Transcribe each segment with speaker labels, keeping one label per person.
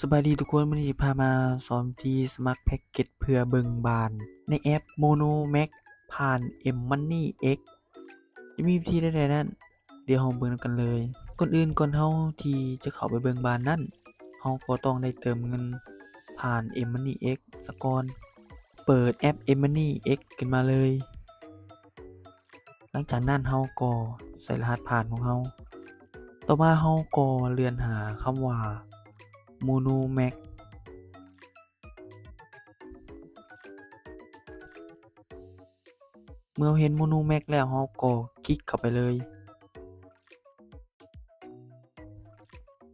Speaker 1: สบายดีทุกคนวันนี้สิพามาสอนวิธีสมัครแพ็กเกจเพื่อเบิ่งบ้านในแอป Monomax ผ่าน M-Money X จะมีวิธีใดๆนั้นเดี๋ยวเราเบิ่งนำกันเลยก่อนอื่นก่อนเราที่จะเข้าไปเบิ่งบ้านนั้นเราก็ต้องได้เติมเงินผ่าน M-Money X ซะก่อนเปิดแอป M-Money X ขึ้นมาเลยหลังจากนั้นเราก็ใส่รหัสผ่านของเราต่อมาเราก็เลื่อนหาคำว่า Monomax เมื่อเห็น Monomax แล้วเราก็คลิกเข้าไปเลย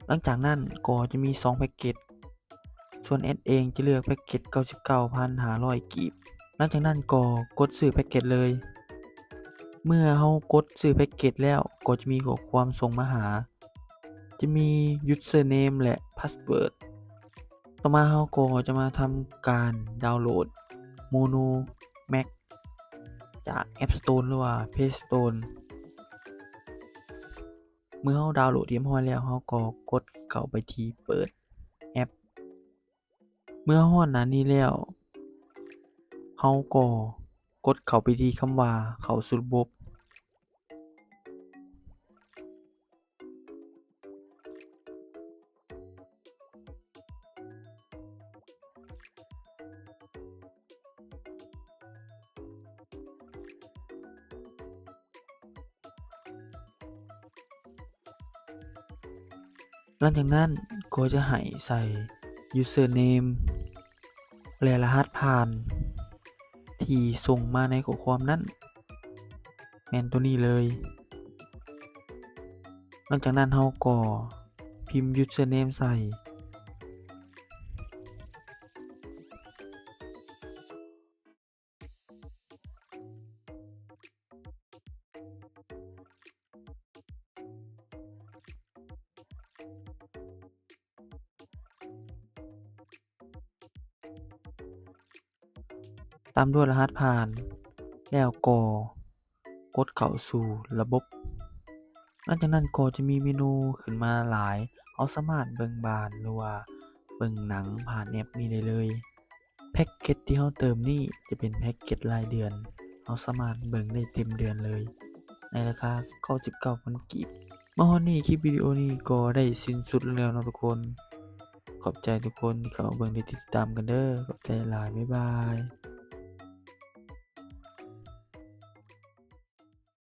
Speaker 1: หลังจากนั้นก็จะมี2แพ็กเกจส่วนแอดเองจะเลือกแพ็กเกจ 99,500 กีบหลังจากนั้นก็กดซื้อแพ็กเกจเลยเมื่อเรากดซื้อแพ็กเกจแล้วก็จะมีข้อความส่งมาหาจะมี Username และ Password ต่อมาเราก็จะมาทำการดาวน์โหลด Monomax จาก App Store หรือว่า Play Store เมื่อเราดาวน์โหลดเรียบร้อยแล้วเราก็กดเข้าไปที่เปิดแอปเมื่อฮอดหน้านี้แล้วเราก็กดเข้าไปที่คำว่าเข้าสู่ระบบหลังจากนั้นก็จะให้ใส่ Username และรหัสผ่านที่ส่งมาในข้อความนั้นแม่นตัวนี้เลยหลังจากนั้นเราก็พิมพ์ Username ใส่ตามด้วยรหัสผ่านแล้วก็กดเข้าสู่ระบบหลังจากนั้นก็จะมีเมนูขึ้นมาหลายเราสามารถเบิ่งบ้านหรือว่าเบิ่งหนังผ่านแอปนี้ได้เลยแพ็กเกจที่เราเติมนี่จะเป็นแพ็กเกจรายเดือนเราสามารถเบิ่งได้เต็มเดือนเลยในราคา99,000 กีบมาฮอดนี้คลิปวิดีโอนี้ก็ได้สิ้นสุดแล้วเนาะทุกคนขอบใจทุกคนที่เข้ามาเบิ่งและติดตามกันเด้อขอบใจหลายบ๊ายบาย